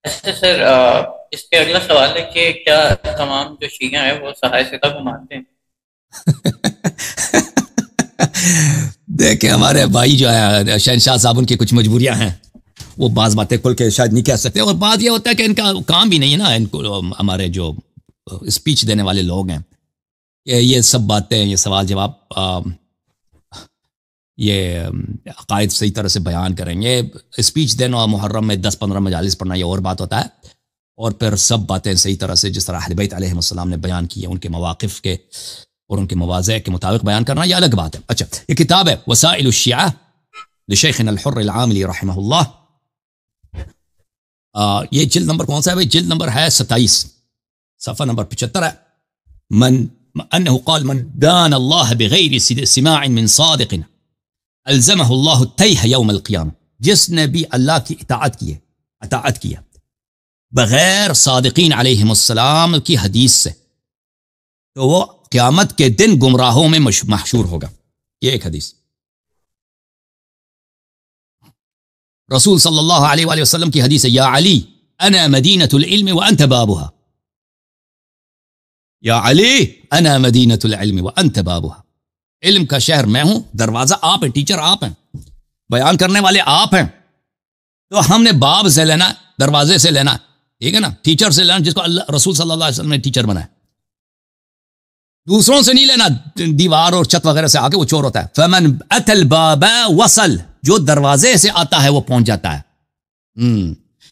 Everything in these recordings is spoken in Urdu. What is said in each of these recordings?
ایسے سر اس کے اگلا سوال ہے کہ کیا تمام جو شیعہ ہیں وہ صحائے ستہ کو مانتے ہیں؟ دیکھیں ہمارے بھائی جو ہے شہنشاہ صاحب، ان کی کچھ مجبوریاں ہیں، وہ بعض باتیں کھل کے شاید نہیں کہہ سکتے، اور بات یہ ہوتا ہے کہ ان کا کام بھی نہیں ہے نا، ان کو ہمارے جو اسپیچ دینے والے لوگ ہیں یہ سب باتیں، یہ سوال جواب، یہ عقائد صحیح طرح سے بیان کریں گے، اسپیچ دینا محرم میں 10-15 مجالس پڑھنا یہ اور بات ہوتا ہے، اور پھر سب باتیں صحیح طرح سے جس طرح اہل بیت علیہ السلام نے بیان کی ہے ان کے مواقف کے اور ان کے مواضع کے مطابق بیان کرنا یہ الگ بات ہے۔ اچھا، یہ کتاب ہے وسائل الشیعہ لشیخنا الحر العاملی رحمہ اللہ، یہ جلد نمبر کون سا ہے؟ جلد نمبر ہے 27، صفحہ نمبر 75 ہے۔ من انه قال من دان اللہ بغیر سماع من صادق الزمہ اللہ التیہ یوم القیامہ، جس نے بھی اللہ کی اطاعت کیا بغیر صادقین علیہم السلام کی حدیث سے، تو وہ قیامت کے دن گمراہوں میں محشور ہوگا۔ یہ ایک حدیث رسول صلی اللہ علیہ وآلہ وسلم کی حدیث ہے، یا علی انا مدینۃ العلم وانت بابها، یا علی انا مدینۃ العلم وانت بابها، علم کا شہر میں ہوں، دروازہ آپ ہیں، ٹیچر آپ ہیں، بیان کرنے والے آپ ہیں، تو ہم نے باب سے لینا، دروازے سے لینا، ٹھیک ہے نا، ٹیچر سے لینا جس کو اللہ رسول صلی اللہ علیہ وسلم نے ٹیچر بنایا، دوسروں سے نہیں لینا، دیوار اور چھت وغیرہ سے آ کے وہ چور ہوتا ہے۔ فمن اتى الباب وصل، جو دروازے سے آتا ہے وہ پہنچ جاتا ہے۔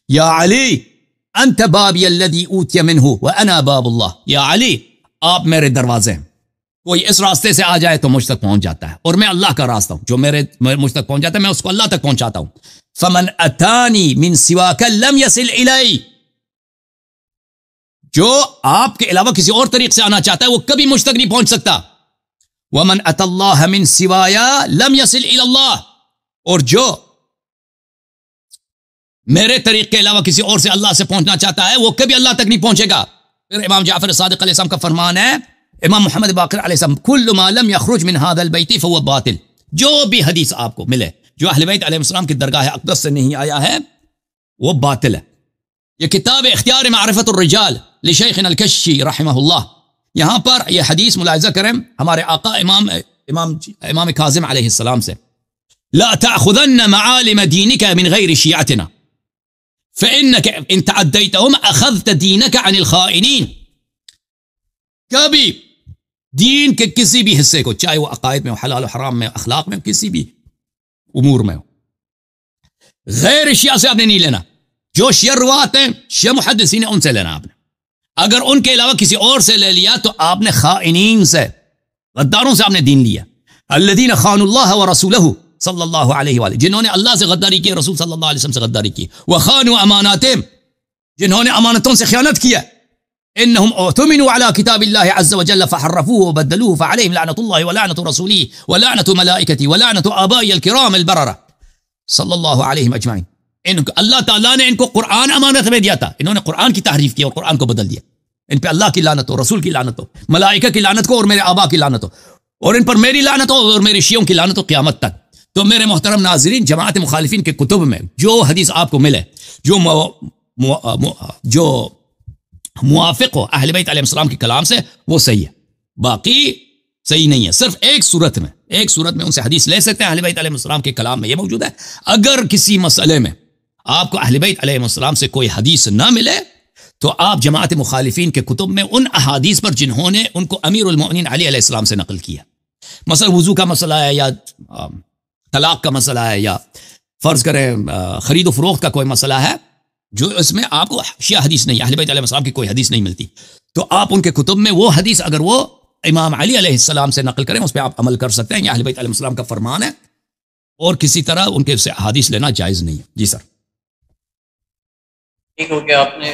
یا علی انت بابی الذی اوتی منہ وانا باب اللہ، یا علی آپ میرے دروازے ہیں، کوئی اس راستے سے آ جائے تو مجھ تک پہنچ جاتا ہے، اور میں اللہ کا راستہ ہوں، جو مجھ تک پہنچ جاتا ہے میں اس کو اللہ تک پہنچاتا ہوں۔ فمن اتانی من سواک لم یصل الی، جو آپ کے علاوہ کسی اور طریق سے آنا چاہتا ہے وہ کبھی مجھ تک نہیں پہنچ سکتا۔ ومن اتی اللہ من سوایا لم یصل الی اللہ، اور جو میرے طریق کے علاوہ کسی اور سے اللہ سے پہنچنا چاہتا ہے وہ کبھی اللہ تک نہیں پہنچے گا۔ پھر امام جعفر صادق علیہ السلام کا فرمان ہے، امام محمد باقر علیہ السلام، کل ما لم یخرج من هذا البیت فهو باطل، جو بھی حدیث آپ کو ملے جو اہل بیت علیہ السلام کی درگاہ اقدس سے نہیں آیا ہے وہ باطل ہے۔ یہ کتاب اختیار معرفت الرجال لشیخنا الکشی رحمہ اللہ، یہاں پر یہ حدیث ملاحظہ کریں ہمارے آقا امام کاظم علیہ السلام سے، لا تأخذن معالم دینک من غیر شیعتنا فإنك ان تعدیتهم اخذت دینک عن الخائنین، کبھی دین کے کسی بھی حصے کو، چاہے وہ عقائد میں ہو، حلال و حرام میں، اخلاق میں، کسی بھی امور میں ہو، غیر شیعہ سے آپ نے نہیں لینا۔ جو شیعہ روات ہیں، شیعہ محدثین ہیں، ان سے لینا آپ نے، اگر ان کے علاوہ کسی اور سے لے لیا تو آپ نے خائنین سے، غداروں سے آپ نے دین لیا۔ الذین خانوا اللہ ورسولہ صلی اللہ علیہ وآلہ، جنہوں نے اللہ سے غداری کی، رسول صلی اللہ علیہ وسلم سے غداری کی، وخانوا اماناتہم، جنہوں نے امانتوں سے خیانت کیا، انہم اعتمنوا علی کتاب اللہ عز وجل فحرفوه وبدلوه فعلیہم لعنۃ اللہ ولعنۃ رسولہ ولعنۃ ملائکتہ ولعنۃ آبائی الکرام البررہ صلی اللہ علیہم اجمعین۔ اللہ تعالیٰ نے ان کو قرآن امانت میں دیا تھا، انہوں نے قرآن کی تحریف کی اور قرآن کو بدل دیا، ان پہ اللہ کی لعنت ہو، رسول کی لعنت ہو، ملائکہ کی لعنت ہو، اور میرے آبا کی لعنت ہو، اور ان پر میری لعنت ہو اور میرے شیعوں کی لعنت ہو قیامت تک۔ تو میرے محترم ناظرین، جماعت مخالفین کے کتب میں جو حدیث آپ کو ملے جو موافق ہو اہل بیت علیہ السلام کے کلام سے وہ صحیح ہے، باقی صحیح نہیں ہے۔ صرف ایک صورت میں ان سے حدیث لے سکتے ہیں، اہل بیت علیہ السلام کے کلام میں یہ موجود ہے، اگر کسی مسئلے میں آپ کو اہل بیت علیہ السلام سے کوئی حدیث نہ ملے تو آپ جماعت مخالفین کے کتب میں ان احادیث پر جنہوں نے ان کو امیر المؤمنین علی علیہ السلام سے نقل کیا، مثلا وضو کا مسئلہ ہے، یا طلاق کا مسئلہ ہے، یا فرض کریں خرید و فروخت کا کوئی مسئلہ ہے، جو اس میں آپ کو شیعہ حدیث نہیں، اہل بیت علیہ السلام کی کوئی حدیث نہیں ملتی، تو آپ ان کے کتب میں وہ حدیث اگر وہ امام علی علیہ السلام سے نقل کریں اس پہ آپ عمل کر سکتے ہیں، یہ اہل بیت علیہ السلام کا فرمان ہے، اور کسی طرح ان کے سے حدیث لینا جائز نہیں ہے۔ جی سر، ٹھیک ہو گیا آپ نے